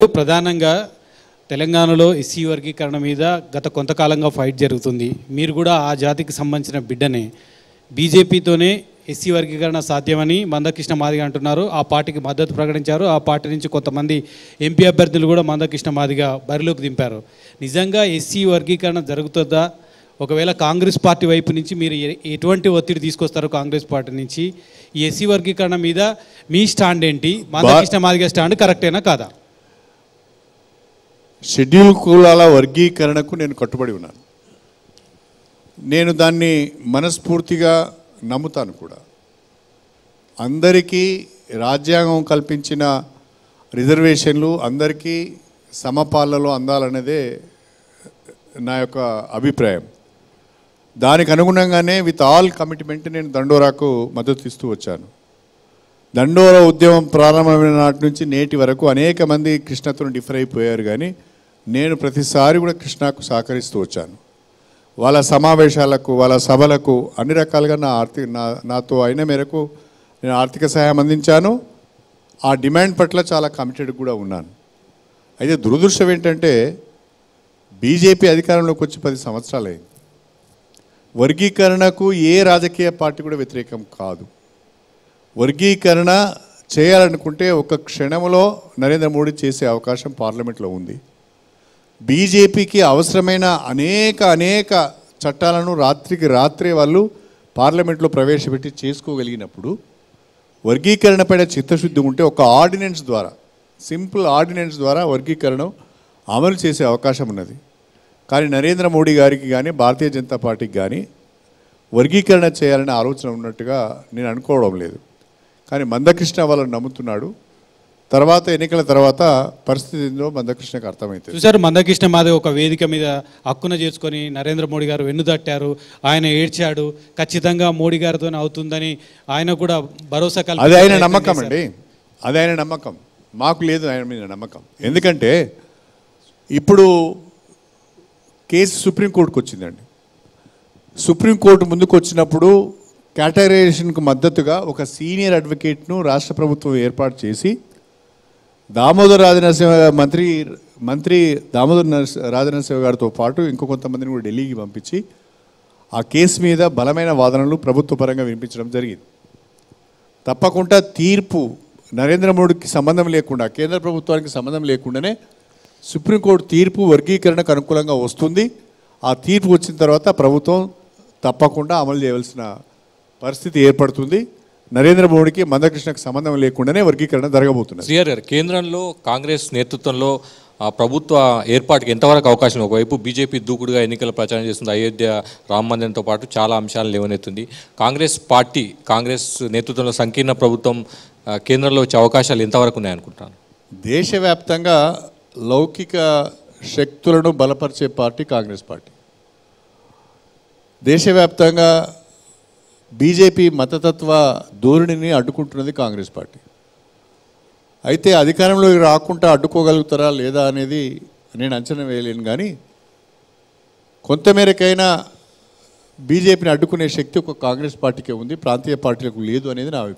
ప్రధానంగా తెలంగాణలో ఎస్సీ వర్గీకరణ మీద గత కొంతకాలంగా ఫైట్ జరుగుతుంది. మీరు కూడా ఆ జాతికి సంబంధించిన బిడ్డనే. బీజేపీతోనే ఎస్సీ వర్గీకరణ సాధ్యమని మందకృష్ణ మాదిగ అంటున్నారు. ఆ పార్టీకి మద్దతు ప్రకటించారు. ఆ పార్టీ నుంచి కొంతమంది ఎంపీ అభ్యర్థులు కూడా మందకృష్ణ మాదిగ బరిలోకి దింపారు. నిజంగా ఎస్సీ వర్గీకరణ జరుగుతుందా? ఒకవేళ కాంగ్రెస్ పార్టీ వైపు నుంచి మీరు ఎటువంటి ఒత్తిడి తీసుకొస్తారు? కాంగ్రెస్ పార్టీ నుంచి ఈ ఎస్సీ వర్గీకరణ మీద మీ స్టాండ్ ఏంటి? మందకృష్ణ మాదిగ స్టాండ్ కరెక్టేనా కాదా? షెడ్యూల్ కులాల వర్గీకరణకు నేను కట్టుబడి ఉన్నాను. నేను దాన్ని మనస్ఫూర్తిగా నమ్ముతాను కూడా. అందరికీ రాజ్యాంగం కల్పించిన రిజర్వేషన్లు అందరికీ సమపాలలో అందాలనేదే నా యొక్క అభిప్రాయం. దానికి అనుగుణంగానే విత్ ఆల్ కమిట్మెంట్ నేను దండోరాకు మద్దతు ఇస్తూ వచ్చాను. దండోరా ఉద్యమం ప్రారంభమైన నాటి నుంచి నేటి వరకు అనేక మంది కృష్ణతో డిఫర్ అయిపోయారు, కానీ నేను ప్రతిసారి కూడా కృష్ణకు సహకరిస్తూ వచ్చాను. వాళ్ళ సమావేశాలకు, వాళ్ళ సభలకు అన్ని రకాలుగా నాతో అయిన మేరకు నేను ఆర్థిక సహాయం అందించాను. ఆ డిమాండ్ పట్ల చాలా కమిటెడ్ కూడా ఉన్నాను. అయితే దురదృష్టం ఏంటంటే బీజేపీ అధికారంలోకి వచ్చి 10 సంవత్సరాలు అయింది. వర్గీకరణకు ఏ రాజకీయ పార్టీ కూడా వ్యతిరేకం కాదు. వర్గీకరణ చేయాలనుకుంటే ఒక క్షణంలో నరేంద్ర మోడీ చేసే అవకాశం పార్లమెంట్లో ఉంది. బీజేపీకి అవసరమైన అనేక చట్టాలను రాత్రికి రాత్రే వాళ్ళు పార్లమెంట్లో ప్రవేశపెట్టి చేసుకోగలిగినప్పుడు వర్గీకరణపైన చిత్తశుద్ధి ఉంటే ఒక ఆర్డినెన్స్ ద్వారా, సింపుల్ ఆర్డినెన్స్ ద్వారా వర్గీకరణ అమలు చేసే అవకాశం ఉన్నది. కానీ నరేంద్ర మోడీ గారికి కానీ భారతీయ జనతా పార్టీకి కానీ వర్గీకరణ చేయాలనే ఆలోచన ఉన్నట్టుగా నేను అనుకోవడం లేదు. కానీ మందకృష్ణ వాళ్ళని నమ్ముతున్నాడు. తర్వాత ఎన్నికల తర్వాత పరిస్థితి ఏందో మందకృష్ణకు అర్థమవుతుంది. చూసారు, మందకృష్ణ మాదిగ ఒక వేదిక మీద హక్కున చేసుకొని నరేంద్ర మోడీ గారు వెన్నుదట్టారు. ఆయన ఏడ్చాడు. ఖచ్చితంగా మోడీ గారితో అవుతుందని ఆయన కూడా భరోసా కలిగి. అది ఆయన నమ్మకం అండి, అది ఆయన నమ్మకం. మాకు లేదు ఆయన మీద నమ్మకం. ఎందుకంటే ఇప్పుడు కేసు సుప్రీంకోర్టుకు వచ్చిందండి. సుప్రీంకోర్టు ముందుకు వచ్చినప్పుడు కేటగరైజేషన్కు మద్దతుగా ఒక సీనియర్ అడ్వకేట్ను రాష్ట్ర ప్రభుత్వం ఏర్పాటు చేసి దామోదర్ రాజనరసింహ మంత్రి దామోదర్ రాజనరసింహ గారితో పాటు ఇంకో కొంతమందిని కూడా ఢిల్లీకి పంపించి ఆ కేసు మీద బలమైన వాదనలు ప్రభుత్వ పరంగా వినిపించడం జరిగింది. తప్పకుండా తీర్పు నరేంద్ర మోడీకి సంబంధం లేకుండా, కేంద్ర ప్రభుత్వానికి సంబంధం లేకుండానే సుప్రీంకోర్టు తీర్పు వర్గీకరణకు అనుకూలంగా వస్తుంది. ఆ తీర్పు వచ్చిన తర్వాత ప్రభుత్వం తప్పకుండా అమలు చేయవలసిన పరిస్థితి ఏర్పడుతుంది. నరేంద్ర మోడీకి మందకృష్ణకు సంబంధం లేకుండానే వర్గీకరణ జరగబోతుంది. శ్రీహరి గారు, కేంద్రంలో కాంగ్రెస్ నేతృత్వంలో ప్రభుత్వ ఏర్పాటుకి ఎంతవరకు అవకాశం? ఒకవైపు బీజేపీ దూకుడుగా ఎన్నికల ప్రచారం చేస్తుంది. అయోధ్య రామ మందిరంతో పాటు చాలా అంశాలు లేవనెత్తుంది. కాంగ్రెస్ నేతృత్వంలో సంకీర్ణ ప్రభుత్వం కేంద్రంలో వచ్చే అవకాశాలు ఎంతవరకు ఉన్నాయనుకుంటున్నాను? దేశవ్యాప్తంగా లౌకిక శక్తులను బలపరిచే పార్టీ కాంగ్రెస్ పార్టీ. దేశవ్యాప్తంగా బీజేపీ మతతత్వ ధోరణిని అడ్డుకుంటున్నది కాంగ్రెస్ పార్టీ. అయితే అధికారంలోకి రాకుండా అడ్డుకోగలుగుతారా లేదా అనేది నేను అంచనా వేయలేను, కానీ కొంతమేరకైనా బీజేపీని అడ్డుకునే శక్తి ఒక కాంగ్రెస్ పార్టీకే ఉంది, ప్రాంతీయ పార్టీలకు లేదు అనేది నా అభిప్రాయం.